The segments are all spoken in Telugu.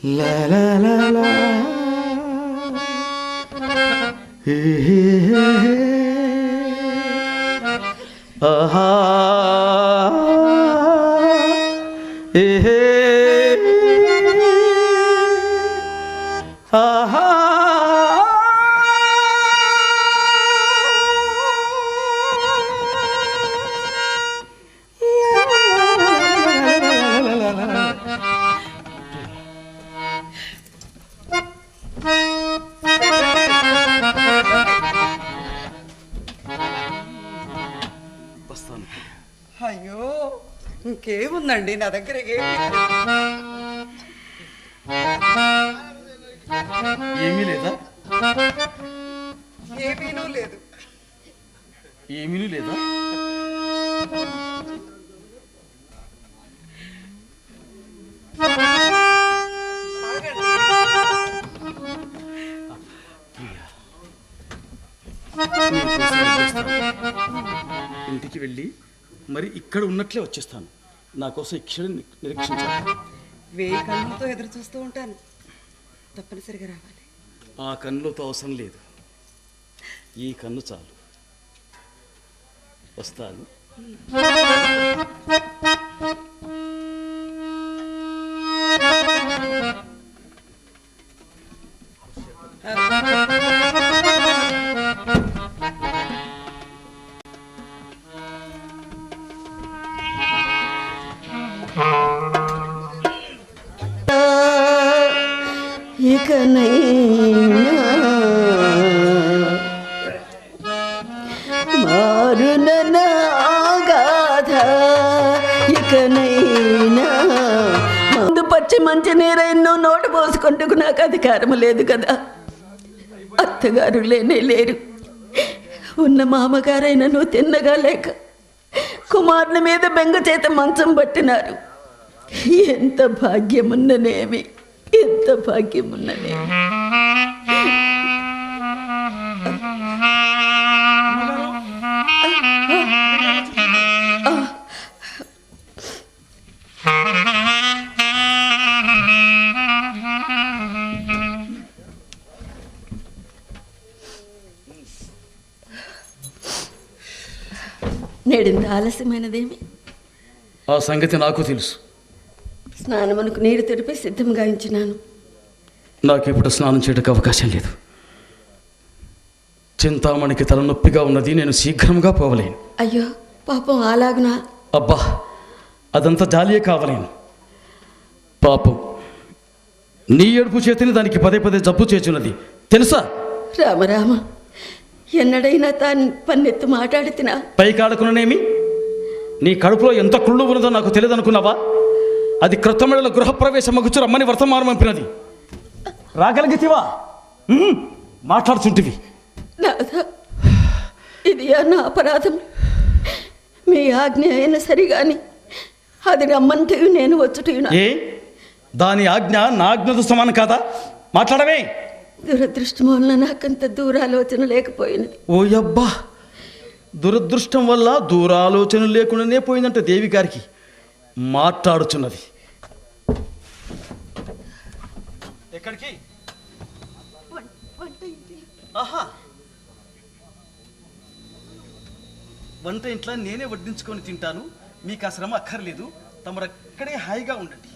La la la la. Hey, hey, hey, hey. Aha. Hey, hey. Aha. అయ్యో ఇంకేముందండి నా దగ్గర ఏమీ లేదా? ఏమీనూ లేదు. ఏమీ లేదా? ఇంటికి వెళ్ళి మరి ఇక్కడ ఉన్నట్లే వచ్చేస్తాను. నా కోసం ఈ క్షణం నిరీక్షించాలి. 1000 కళ్ళతో ఎదురు చూస్తూ ఉంటాను. తప్పనిసరిగా రావాలి. ఆ కన్నులతో అవసరం లేదు, ఈ కన్ను చాలు. వస్తాను. ఇకనైనా మారునన ఆగాధ, ఇకనైనా ముందు పచ్చి మంచి నీరెన్నో నోటు పోసుకుంటూ నాకు అధికారం లేదు కదా. అత్తగారు లేనే లేరు. ఉన్న మామగారైనా నువ్వు తిన్నగా లేక కుమారుని మీద బెంగ చేత మంచం పట్టినారు. ఎంత భాగ్యమున్ననేమి, ఎంత భాగ్యమున్ననే. నేడింత ఆలస్యమైనదేమి? ఆ సంగతి నాకు తెలుసు. స్నానమునకు నీరు తెరిపి సిద్ధంగా ఉంచినాను. నాకు ఇప్పుడు స్నానం చేయడానికి అవకాశం లేదు. చింతామణికి తలనొప్పిగా ఉన్నది, నేను శీఘ్రంగా పోవలేను. అయ్యో పాపం అలాగునా? అబ్బా, అదంతా జాలియే కావలేను. పాపం నీ ఏడుపు చేతిని దానికి పదే పదే జబ్బు చేచున్నది తెలుసా? రామరామ, ఎన్నడైనా తాను పన్నెత్తు మాట్లాడితినా? పైకాడకునేమి, నీ కడుపులో ఎంత కుళ్ళు ఉన్నదో నాకు తెలియదు అనుకున్నావా? అది క్రొత్తమిళలో గృహప్రవేశ మగుచు రమ్మని వర్తమానం పంపినది. రాగలిగితివా? మాట్లాడుచుంటివి. ఇది నా అపరాధం. మీ ఆజ్ఞ అయినా సరిగాని అది రమ్మంటే నేను వచ్చుట. ఏ దాని ఆజ్ఞ నా ఆజ్ఞతో సమానం కాదా? మాట్లాడవే. దురదృష్టం వలన నాకంత దూరాలోచన లేకపోయినది. ఓయబ్బా, దురదృష్టం వల్ల దూరాలోచన లేకుండానే పోయిందంటే దేవి గారికి. మాట్లాడుచున్నది. ఎక్కడికి? ఆహా, వంట ఇంట్లో నేనే వడ్డించుకొని తింటాను. మీకు ఆ శ్రమ అక్కర్లేదు. తమరు అక్కడే హాయిగా ఉండండి.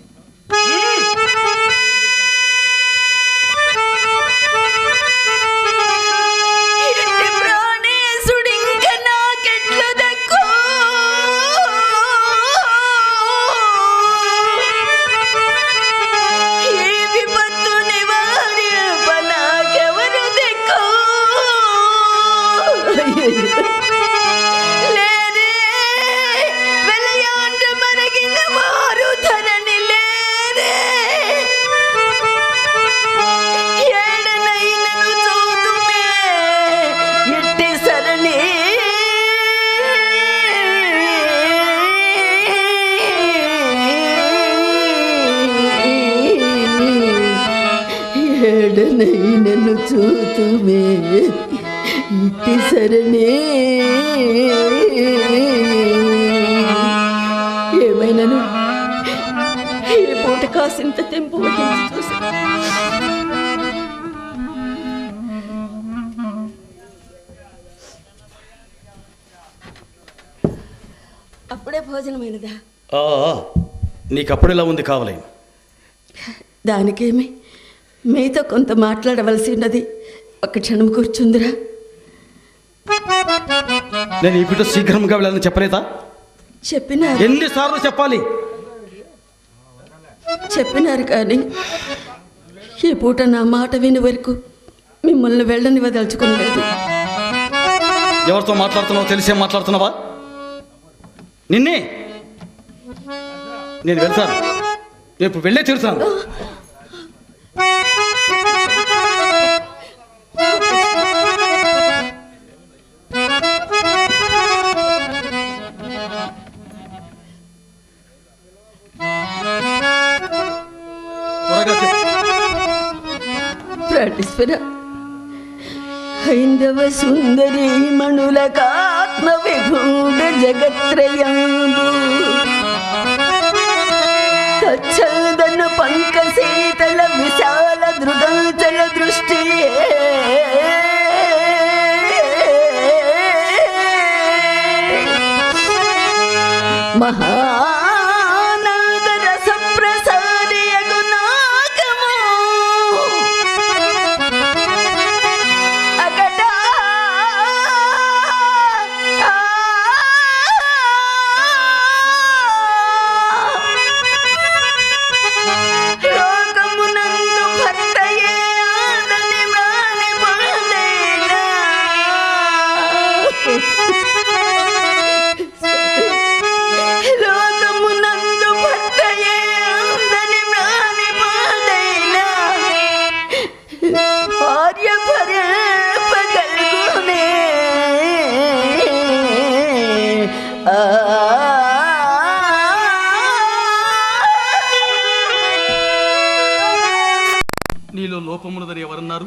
ఏడనైనను చూతుమే ఇట్టి సరణే. ఏమైనను ఈ పూట ఎదుట కాసింత తెంపు వహించి చూసి అప్పుడే భోజనమైనదా? నీకప్పుడు ఇలా ఉంది కావాలి. దానికేమి, మీతో కొంత మాట్లాడవలసి ఉన్నది. ఒక క్షణం కూర్చుందిరా. నేను ఈ పూట శీఘ్రంగా వెళ్ళాలని చెప్పలేదా? చెప్పినారు. ఎన్నిసార్లు చెప్పాలి? చెప్పినారు కానీ ఈ పూట నా మాట విని వరకు మిమ్మల్ని వెళ్ళనివ్వదలుచుకోలేదు. ఎవరితో మాట్లాడుతున్నావో తెలిసే మాట్లాడుతున్నావా? నిన్నే. నేను వెళ్తాను. రేపు వెళ్ళే తీరుతాను. ప్రాణేశ్వర, హైందవ సుందరీ మణులకాత్మ విభూడ జగత్రయాంబు తచ్చదన పంక శీతల విశాల దృగంచల దృష్టి మహానంద రస ప్రసారియగు నాగము అగడా లోకమునందు భర్తయే ఆదని మాని బాలేనా. లోకమునందు భర్తయే ఆదని మాని బాలేనా. భార్య భరింపగలుగునే. నీలో లోపమున్నదని ఎవరన్నారు?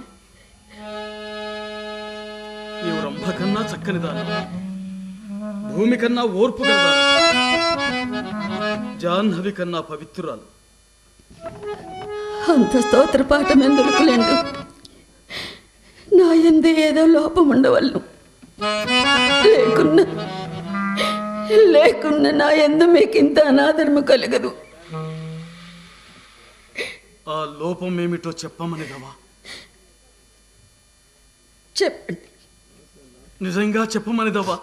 నీవు రంభ కన్నా చక్కనిదాను, భూమి కన్నా ఓర్పు కలదాను, జాహ్నవి కన్నా పవిత్రురాలు. అంత స్తోత్ర పాఠం ఎందుకులేండు. నా ఎందు ఏదో లోపం ఉండవలను. లేకున్నా నా ఎందు మీకు ఇంత అనాదరము కలగదు. ఆ లోపం ఏమిటో చెప్పమనిదవా? చెప్పండి. నిజంగా చెప్పమనిదవా?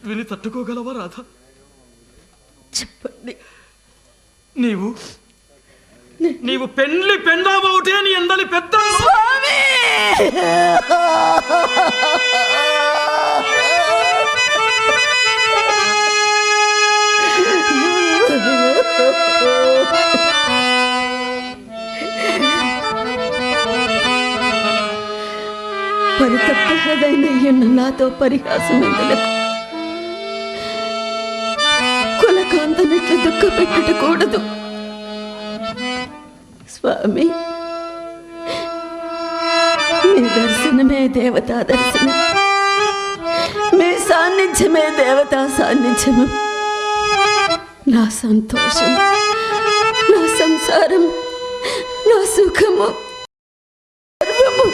విని తట్టుకోగలవా రాధా? చెప్పండి. నీవు పెండ్లి పెండాబవుటే నీ ఎందలి పెద్ద స్వామి! పరితప్త హృదయనయ్యున్న నాతో పరిహాసం ఎందులకు? కులకాంతనట్లు దుఃఖ పెట్టకూడదు. స్వామి, మీ దర్శనమే దేవతా దర్శనం, మీ సాన్నిధ్యమే దేవతా సాన్నిధ్యము. నా సంతోషం, నా సంసారం, నా సుఖము, సర్వము